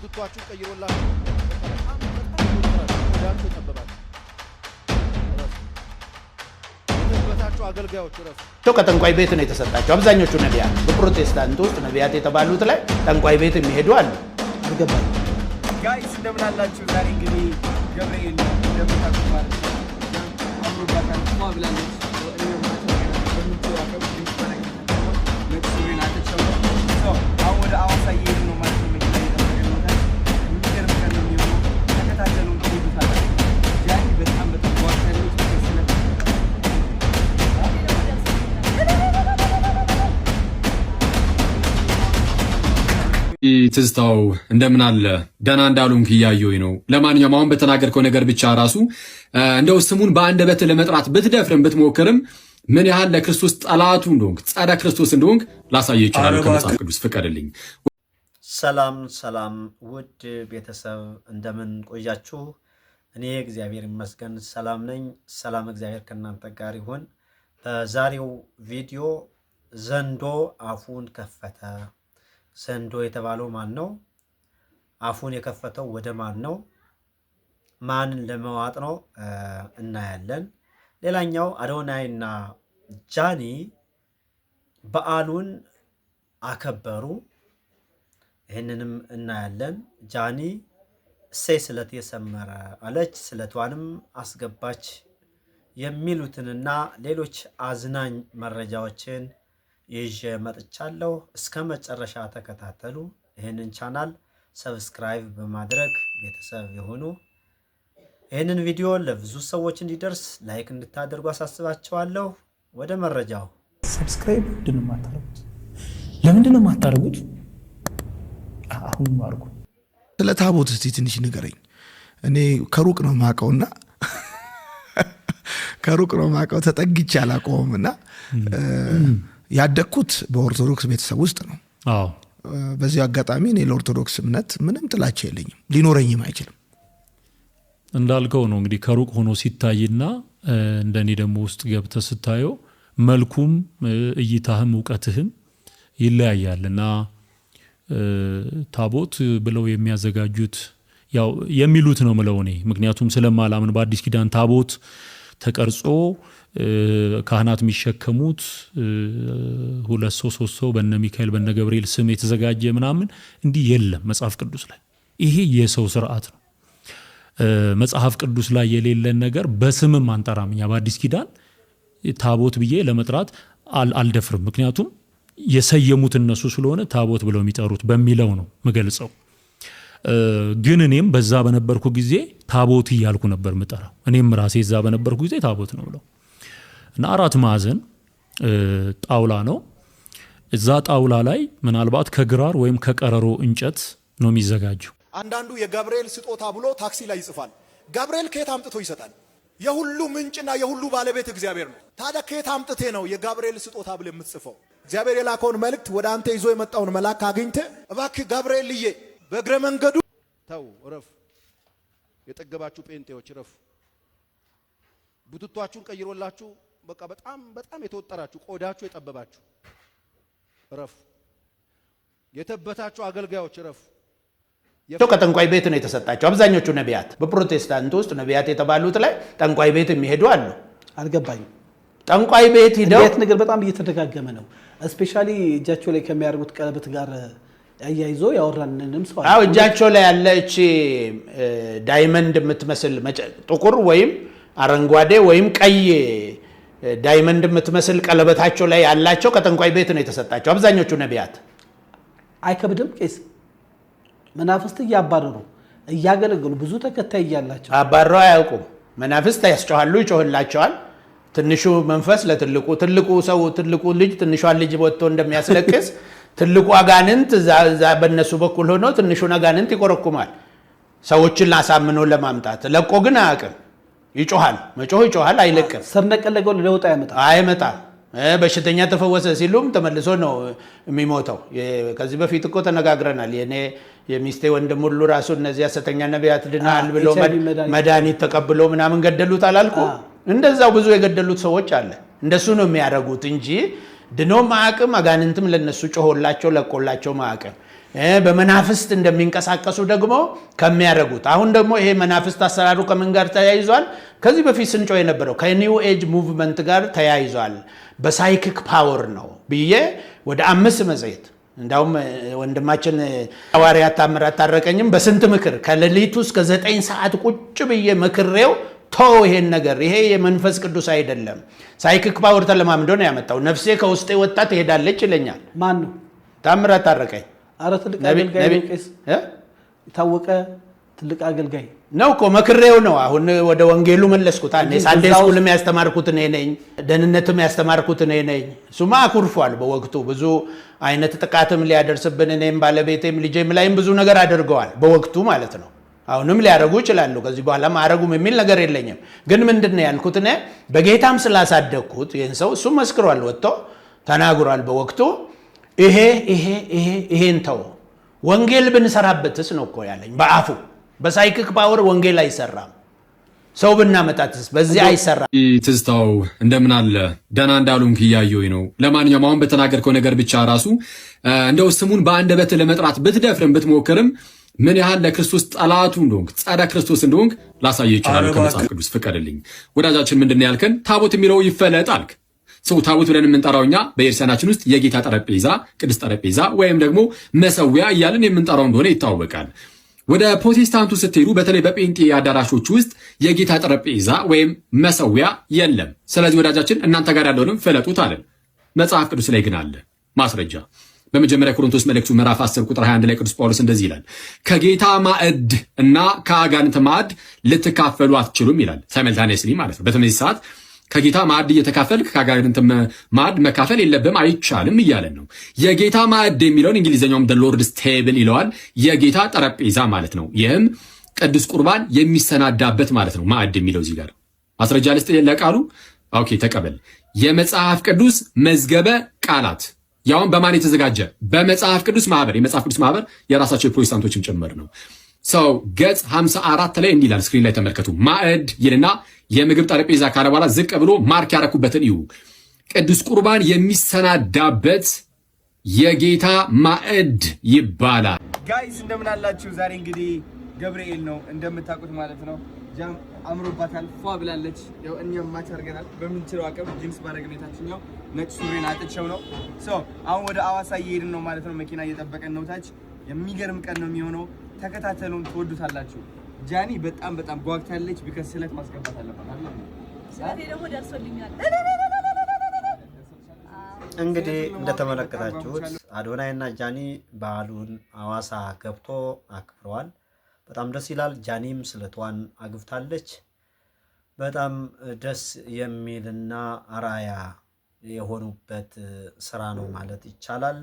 ቡትቷችሁን ቀይሮላችሁ ወዳንተ ተጠበባችሁ የተበታችሁ አገልጋዮች ረፍ ከጠንቋይ ቤት ነው የተሰጣቸው አብዛኞቹ ነቢያት በፕሮቴስታንት ውስጥ ነቢያት የተባሉት ላይ ጠንቋይ ቤት የሚሄዱ አሉ አልገባኝ ጋይስ እንደምን አላችሁ ዛሬ እንግዲህ ገብርኤል እንደምታውቁት ማለት ነው አብሮባታል ማብላለች ወደ አዋሳ እየሄዱ ነው ማለት ነው። ትዝታው እንደምን አለ ደና እንዳሉን ክያየው ነው። ለማንኛውም አሁን በተናገርከው ነገር ብቻ ራሱ እንደው ስሙን በአንደበት ለመጥራት ብትደፍርም ብትሞክርም ምን ያህል ለክርስቶስ ጠላቱ እንደሆንክ ጸረ ክርስቶስ እንደሆንክ ላሳየ ይችላል። ከመጽሐፍ ቅዱስ ፍቀድልኝ። ሰላም ውድ ቤተሰብ እንደምን ቆያችሁ? እኔ እግዚአብሔር ይመስገን ሰላም ነኝ። ሰላም እግዚአብሔር ከእናንተ ጋር ይሁን። በዛሬው ቪዲዮ ዘንዶ አፉን ከፈተ። ዘንዶ የተባለው ማን ነው? አፉን የከፈተው ወደ ማን ነው? ማንን ለመዋጥ ነው? እናያለን። ሌላኛው አዶናይና ጃኒ በዓሉን አከበሩ። ይህንንም እናያለን። ጃኒ እሰይ ስለት የሰመረ አለች፣ ስለቷንም አስገባች የሚሉትንና ሌሎች አዝናኝ መረጃዎችን ይዤ መጥቻለሁ። እስከ መጨረሻ ተከታተሉ። ይህንን ቻናል ሰብስክራይብ በማድረግ ቤተሰብ የሆኑ ይህንን ቪዲዮ ለብዙ ሰዎች እንዲደርስ ላይክ እንድታደርጉ አሳስባቸዋለሁ። ወደ መረጃው። ሰብስክራይብ ለምንድን ነው የማታደርጉት? አሁን ማርኩ ስለ ታቦት እስቲ ትንሽ ንገረኝ። እኔ ከሩቅ ነው ማቀውና ተጠግቼ አላውቀውምና ያደግኩት በኦርቶዶክስ ቤተሰብ ውስጥ ነው። አዎ በዚህ አጋጣሚ እኔ ለኦርቶዶክስ እምነት ምንም ጥላቻ የለኝም፣ ሊኖረኝም አይችልም። እንዳልከው ነው እንግዲህ ከሩቅ ሆኖ ሲታይና እንደኔ ደግሞ ውስጥ ገብተህ ስታየው መልኩም እይታህም እውቀትህም ይለያያልና ታቦት ብለው የሚያዘጋጁት ያው የሚሉት ነው ምለው እኔ ምክንያቱም ስለማላምን በአዲስ ኪዳን ታቦት ተቀርጾ ካህናት የሚሸከሙት 2-3 በነ ሚካኤል በነ ገብርኤል ስም የተዘጋጀ ምናምን እንዲህ የለም መጽሐፍ ቅዱስ ላይ። ይሄ የሰው ስርዓት ነው። መጽሐፍ ቅዱስ ላይ የሌለን ነገር በስምም አንጠራም። እኛ በአዲስ ኪዳን ታቦት ብዬ ለመጥራት አልደፍርም። ምክንያቱም የሰየሙት እነሱ ስለሆነ ታቦት ብለው የሚጠሩት በሚለው ነው ምገልጸው። ግን እኔም በዛ በነበርኩ ጊዜ ታቦት እያልኩ ነበር ምጠራው። እኔም ራሴ እዛ በነበርኩ ጊዜ ታቦት ነው ብለው እና 4 ማዕዘን ጣውላ ነው። እዛ ጣውላ ላይ ምናልባት ከግራር ወይም ከቀረሮ እንጨት ነው የሚዘጋጀው። አንዳንዱ የገብርኤል ስጦታ ብሎ ታክሲ ላይ ይጽፋል። ገብርኤል ከየት አምጥቶ ይሰጣል? የሁሉ ምንጭና የሁሉ ባለቤት እግዚአብሔር ነው። ታዲያ ከየት አምጥቴ ነው የገብርኤል ስጦታ ብለ የምትጽፈው? እግዚአብሔር የላከውን መልእክት ወደ አንተ ይዞ የመጣውን መልአክ አግኝተ እባክህ ገብርኤል ልዬ በእግረ መንገዱ ተው ረፍ። የጠገባችሁ ጴንጤዎች ረፍ። ቡትቷችሁን ቀይሮላችሁ በቃ በጣም የተወጠራችሁ ቆዳችሁ የጠበባችሁ ረፍ። የተበታችሁ አገልጋዮች ረፍ። ከጠንቋይ ቤት ነው የተሰጣቸው አብዛኞቹ ነቢያት በፕሮቴስታንት ውስጥ ነቢያት የተባሉት ላይ ጠንቋይ ቤት የሚሄዱ አሉ። አልገባኝም። ጠንቋይ ቤት ሄደው ቤት ነገር በጣም እየተደጋገመ ነው። ስፔሻሊ እጃቸው ላይ ከሚያደርጉት ቀለበት ጋር ያያይዞ ያወራንንም ሰው አው እጃቸው ላይ ያለች ዳይመንድ የምትመስል ጥቁር ወይም አረንጓዴ ወይም ቀይ ዳይመንድ የምትመስል ቀለበታቸው ላይ ያላቸው ከጠንቋይ ቤት ነው የተሰጣቸው አብዛኞቹ ነቢያት። አይከብድም? ቄስ መናፍስት እያባረሩ እያገለገሉ ብዙ ተከታይ ያላቸው አባረው አያውቁም። መናፍስት ያስጨዋሉ፣ ይጮህላቸዋል። ትንሹ መንፈስ ለትልቁ ሰው ትልቁ ልጅ ትንሿን ልጅ ወጥቶ እንደሚያስለቅስ ትልቁ አጋንንት ዛ በእነሱ በኩል ሆኖ ትንሹን አጋንንት ይቆረኩማል ሰዎችን ላሳምኖ ለማምጣት። ለቆ ግን አያውቅም። ይጮሃል፣ መጮህ ይጮሃል፣ አይለቅም። ስር ነቀል ለገው ለውጥ አይመጣም። በሽተኛ ተፈወሰ ሲሉም ተመልሶ ነው የሚሞተው። ከዚህ በፊት እኮ ተነጋግረናል። የኔ የሚስቴ ወንድም ሁሉ ራሱ እነዚህ ሐሰተኛ ነቢያት ድናል ብሎ መድኃኒት ተቀብሎ ምናምን ገደሉት አላልኩ? እንደዛው ብዙ የገደሉት ሰዎች አለ። እንደሱ ነው የሚያደርጉት እንጂ ድኖ ማዕቅም አጋንንትም ለነሱ ጮሆላቸው ለቆላቸው ማዕቅም በመናፍስት እንደሚንቀሳቀሱ ደግሞ ከሚያደርጉት አሁን ደግሞ ይሄ መናፍስት አሰራሩ ከምን ጋር ተያይዟል? ከዚህ በፊት ስንጮ የነበረው ከኒው ኤጅ ሙቭመንት ጋር ተያይዟል። በሳይኪክ ፓወር ነው ብዬ ወደ 5 መጽሔት እንዳውም ወንድማችን ሐዋርያት ታምራት ታረቀኝም በስንት ምክር ከሌሊቱ እስከ 9 ሰዓት ቁጭ ብዬ ምክሬው ተው ይሄን ነገር ይሄ የመንፈስ ቅዱስ አይደለም። ሳይኪክ ፓወር ተለማምዶ ነው ያመጣው። ነፍሴ ከውስጤ ወጣ ትሄዳለች ይለኛል። ማን ነው? ታምራት ታረቀኝ። አረ ትልቅ አገልጋይ ነው። ቄስ የታወቀ ትልቅ አገልጋይ ነው እኮ መክሬው ነው። አሁን ወደ ወንጌሉ መለስኩት። እኔ ሳንዴ ስኩልም ያስተማርኩት እኔ ነኝ፣ ደህንነትም ያስተማርኩት እኔ ነኝ። እሱማ አኩርፏል በወቅቱ ብዙ አይነት ጥቃትም ሊያደርስብን እኔም ባለቤቴም ልጄም ላይም ብዙ ነገር አድርገዋል በወቅቱ ማለት ነው። አሁንም ሊያረጉ ይችላሉ። ከዚህ በኋላም አረጉም የሚል ነገር የለኝም። ግን ምንድነው ያልኩት እኔ በጌታም ስላሳደግኩት ይህን ሰው እሱም መስክሯል፣ ወጥቶ ተናግሯል በወቅቱ ይሄን ተው ወንጌል ብንሰራበትስ ነው እኮ ያለኝ በአፉ። በሳይኪክ ፓወር ወንጌል አይሰራም። ሰው ብናመጣትስ በዚህ አይሰራም። ትዝታው እንደምን አለ ደህና እንዳሉንክ እያየሁኝ ነው። ለማንኛውም አሁን በተናገርከው ነገር ብቻ ራሱ እንደው ስሙን በአንደበት ለመጥራት ብትደፍርም ብትሞክርም ምን ያህል ለክርስቶስ ጠላቱ እንደሆንክ ጸረ ክርስቶስ እንደሆንክ ላሳየህ ይችላል። ከመጽሐፍ ቅዱስ ፍቀድልኝ። ወዳጃችን ምንድነው ያልከን? ታቦት የሚለው ይፈለጥ አልክ። ሰው ታቦት ብለን የምንጠራው እኛ በኤርሲያናችን ውስጥ የጌታ ጠረጴዛ፣ ቅዱስ ጠረጴዛ ወይም ደግሞ መሰዊያ እያልን የምንጠራው እንደሆነ ይታወቃል። ወደ ፕሮቴስታንቱ ስትሄዱ በተለይ በጴንጤ አዳራሾች ውስጥ የጌታ ጠረጴዛ ወይም መሰዊያ የለም። ስለዚህ ወዳጃችን እናንተ ጋር ያለውንም ፍለጡት አለን። መጽሐፍ ቅዱስ ላይ ግን አለ ማስረጃ። በመጀመሪያ ቆሮንቶስ መልእክቱ ምዕራፍ 10 ቁጥር 21 ላይ ቅዱስ ጳውሎስ እንደዚህ ይላል፣ ከጌታ ማዕድ እና ከአጋንንት ማዕድ ልትካፈሉ አትችሉም ይላል። ሳይመልታኔስሊ ማለት ነው። በተመሳሳይ ሰዓት ከጌታ ማዕድ እየተካፈልክ ከአጋንንት ማዕድ መካፈል የለብም አይቻልም እያለን ነው። የጌታ ማዕድ የሚለውን እንግሊዝኛውም the Lord's table ይለዋል። የጌታ ጠረጴዛ ማለት ነው። ይህም ቅዱስ ቁርባን የሚሰናዳበት ማለት ነው። ማዕድ የሚለው እዚህ ጋር ማስረጃ ልስጥ ለቃሉ። ኦኬ ተቀበል። የመጽሐፍ ቅዱስ መዝገበ ቃላት ያውን በማን የተዘጋጀ? በመጽሐፍ ቅዱስ ማህበር። የመጽሐፍ ቅዱስ ማህበር የራሳቸው የፕሮቴስታንቶችም ጭምር ነው። ሰው ገጽ 54 ላይ እንዲህ ይላል። ስክሪን ላይ ተመልከቱ። ማዕድ ይልና የምግብ ጠረጴዛ ካለ በኋላ ዝቅ ብሎ ማርክ ያረኩበትን እዩ። ቅዱስ ቁርባን የሚሰናዳበት የጌታ ማዕድ ይባላል። ጋይስ እንደምን አላችሁ? ዛሬ እንግዲህ ገብርኤል ነው እንደምታውቁት ማለት ነው። ጃም አምሮባታል፣ ፏ ብላለች። ያው እኛም ማች አድርገናል በምንችለው አቅም። ጂንስ ባረግነታችን ያው ነጭ ሱሪን አጥቼው ነው። አሁን ወደ አዋሳ እየሄድን ነው ማለት ነው። መኪና እየጠበቀን ነው ታች። የሚገርም ቀን ነው የሚሆነው። ተከታተሉን፣ ትወዱታላችሁ። ጃኒ በጣም ጓግታለች። ቢከስ ስለት ማስገባት አለባት አይደል? ስለቴ ደግሞ ደርሶልኛል። እንግዲህ እንደተመለከታችሁት አዶናይና ጃኒ በዓሉን አዋሳ ገብቶ አክብረዋል። በጣም ደስ ይላል። ጃኒም ስለቷን አግብታለች። በጣም ደስ የሚልና አራያ የሆኑበት ስራ ነው ማለት ይቻላል።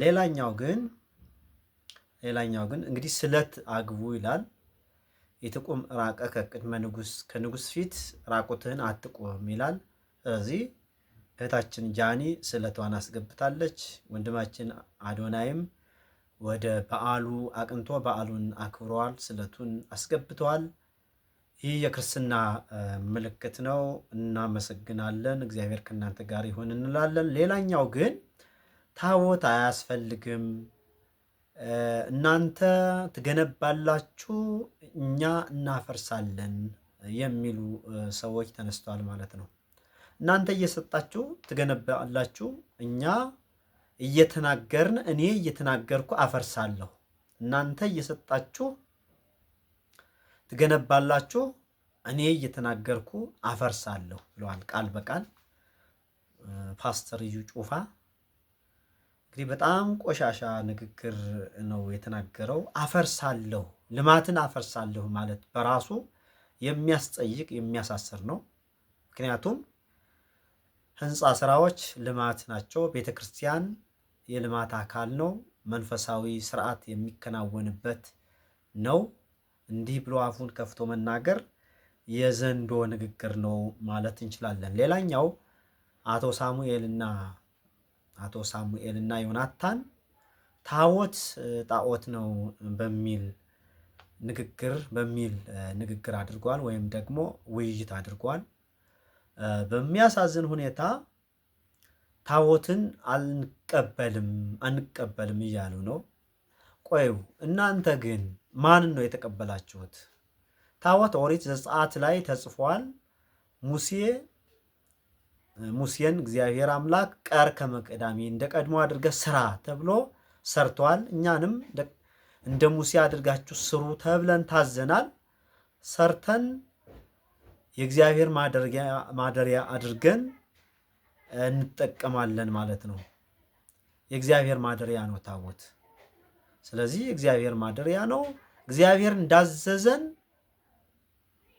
ሌላኛው ግን እንግዲህ ስለት አግቡ ይላል። ይትቁም ራቀ ከቅድመ ንጉስ፣ ከንጉስ ፊት ራቁትህን አትቁም ይላል። ስለዚህ እህታችን ጃኒ ስለቷን አስገብታለች። ወንድማችን አዶናይም ወደ በዓሉ አቅንቶ በዓሉን አክብረዋል፣ ስለቱን አስገብተዋል። ይህ የክርስትና ምልክት ነው። እናመሰግናለን። እግዚአብሔር ከእናንተ ጋር ይሁን እንላለን። ሌላኛው ግን ታቦት አያስፈልግም፣ እናንተ ትገነባላችሁ፣ እኛ እናፈርሳለን የሚሉ ሰዎች ተነስተዋል ማለት ነው። እናንተ እየሰጣችሁ ትገነባላችሁ፣ እኛ እየተናገርን እኔ እየተናገርኩ አፈርሳለሁ። እናንተ እየሰጣችሁ ትገነባላችሁ፣ እኔ እየተናገርኩ አፈርሳለሁ ብለዋል ቃል በቃል ፓስተር እዩ ጩፋ። እንግዲህ በጣም ቆሻሻ ንግግር ነው የተናገረው። አፈርሳለሁ፣ ልማትን አፈርሳለሁ ማለት በራሱ የሚያስጠይቅ የሚያሳስር ነው። ምክንያቱም ህንፃ ስራዎች ልማት ናቸው። ቤተክርስቲያን የልማት አካል ነው። መንፈሳዊ ስርዓት የሚከናወንበት ነው። እንዲህ ብሎ አፉን ከፍቶ መናገር የዘንዶ ንግግር ነው ማለት እንችላለን። ሌላኛው አቶ ሳሙኤልና ዮናታን ታቦት ጣዖት ነው በሚል ንግግር አድርጓል፣ ወይም ደግሞ ውይይት አድርጓል። በሚያሳዝን ሁኔታ ታቦትን አንቀበልም እያሉ ነው። ቆዩ እናንተ ግን ማንን ነው የተቀበላችሁት? ታቦት ኦሪት ዘጸአት ላይ ተጽፏል። ሙሴን እግዚአብሔር አምላክ ቀርከመ ቀዳሚ እንደ ቀድሞ አድርገህ ስራ ተብሎ ሰርቷል። እኛንም እንደ ሙሴ አድርጋችሁ ስሩ ተብለን ታዘናል። ሰርተን የእግዚአብሔር ማደሪያ አድርገን እንጠቀማለን ማለት ነው። የእግዚአብሔር ማደሪያ ነው ታቦት። ስለዚህ የእግዚአብሔር ማደሪያ ነው። እግዚአብሔር እንዳዘዘን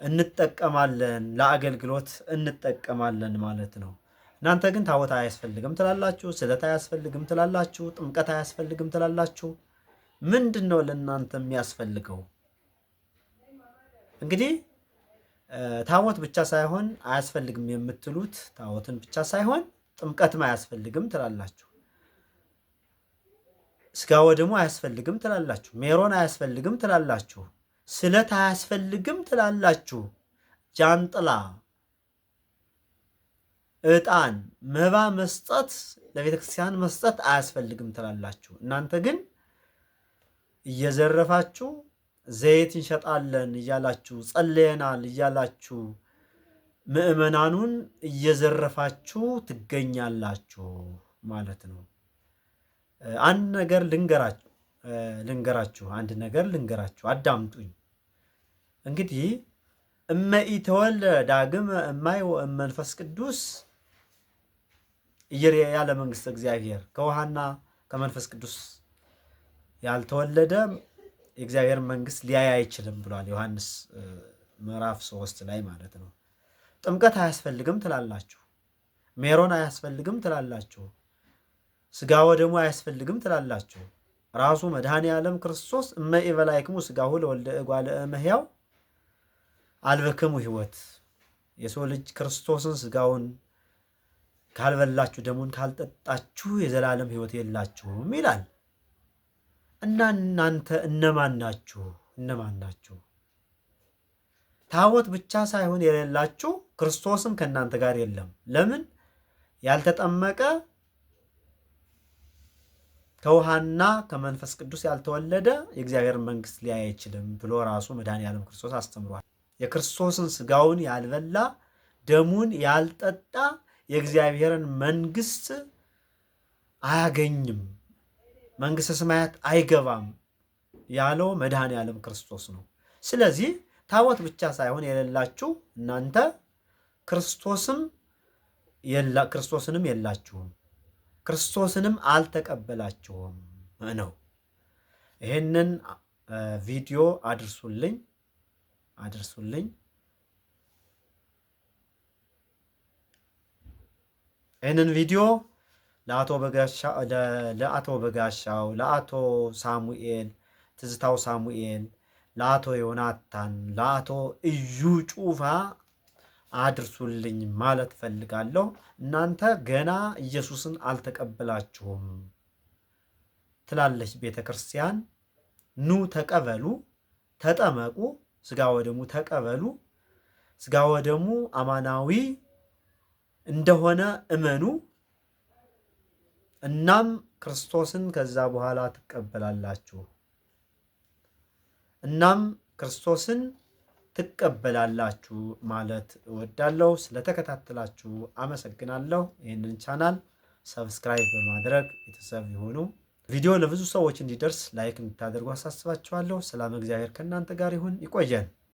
እንጠቀማለን፣ ለአገልግሎት እንጠቀማለን ማለት ነው። እናንተ ግን ታቦት አያስፈልግም ትላላችሁ፣ ስለት አያስፈልግም ትላላችሁ፣ ጥምቀት አያስፈልግም ትላላችሁ። ምንድን ነው ለእናንተ የሚያስፈልገው? እንግዲህ ታቦት ብቻ ሳይሆን አያስፈልግም የምትሉት ታቦትን ብቻ ሳይሆን ጥምቀትም አያስፈልግም ትላላችሁ፣ ስጋ ወደሙ አያስፈልግም ትላላችሁ፣ ሜሮን አያስፈልግም ትላላችሁ፣ ስለት አያስፈልግም ትላላችሁ፣ ጃንጥላ፣ ዕጣን፣ መባ መስጠት፣ ለቤተክርስቲያን መስጠት አያስፈልግም ትላላችሁ። እናንተ ግን እየዘረፋችሁ ዘይት እንሸጣለን እያላችሁ ጸልየናል እያላችሁ ምዕመናኑን እየዘረፋችሁ ትገኛላችሁ ማለት ነው። አንድ ነገር ልንገራችሁ፣ አዳምጡኝ። እንግዲህ እመኢተወልደ ዳግመ እማይ ወእመንፈስ ቅዱስ ያለ መንግስት እግዚአብሔር ከውሃና ከመንፈስ ቅዱስ ያልተወለደ የእግዚአብሔር መንግስት ሊያይ አይችልም ብሏል ዮሐንስ ምዕራፍ 3 ላይ ማለት ነው። ጥምቀት አያስፈልግም ትላላችሁ፣ ሜሮን አያስፈልግም ትላላችሁ፣ ስጋ ወደሙ አያስፈልግም ትላላችሁ። ራሱ መድኃኔ ዓለም ክርስቶስ እመኢበላይክሙ ስጋሁ ለወልደ እጓለ እመሕያው አልበክሙ ሕይወት፣ የሰው ልጅ ክርስቶስን ስጋውን ካልበላችሁ ደሙን ካልጠጣችሁ የዘላለም ሕይወት የላችሁም ይላል። እና እናንተ እነማን ናችሁ? ታቦት ብቻ ሳይሆን የሌላችሁ ክርስቶስም ከእናንተ ጋር የለም። ለምን? ያልተጠመቀ ከውሃና ከመንፈስ ቅዱስ ያልተወለደ የእግዚአብሔር መንግስት ሊያይ አይችልም ብሎ ራሱ መድኃኔዓለም ክርስቶስ አስተምሯል። የክርስቶስን ስጋውን ያልበላ ደሙን ያልጠጣ የእግዚአብሔርን መንግስት አያገኝም፣ መንግስተ ሰማያት አይገባም ያለው መድኃኔዓለም ክርስቶስ ነው። ስለዚህ ታቦት ብቻ ሳይሆን የሌላችሁ እናንተ ክርስቶስንም የላችሁም፣ ክርስቶስንም አልተቀበላችሁም ነው። ይህንን ቪዲዮ አድርሱልኝ። ይህንን ቪዲዮ ለአቶ በጋሻው፣ ለአቶ ሳሙኤል ትዝታው ሳሙኤል፣ ለአቶ ዮናታን፣ ለአቶ እዩ ጩፋ አድርሱልኝ ማለት ፈልጋለሁ። እናንተ ገና ኢየሱስን አልተቀበላችሁም ትላለች ቤተ ክርስቲያን። ኑ ተቀበሉ፣ ተጠመቁ፣ ስጋ ወደሙ ተቀበሉ፣ ስጋ ወደሙ አማናዊ እንደሆነ እመኑ። እናም ክርስቶስን ከዛ በኋላ ትቀበላላችሁ። ማለት እወዳለሁ። ስለተከታተላችሁ አመሰግናለሁ። ይህንን ቻናል ሰብስክራይብ በማድረግ ቤተሰብ ይሁኑ። ቪዲዮ ለብዙ ሰዎች እንዲደርስ ላይክ እንድታደርጉ አሳስባችኋለሁ። ሰላም እግዚአብሔር ከእናንተ ጋር ይሁን። ይቆየን።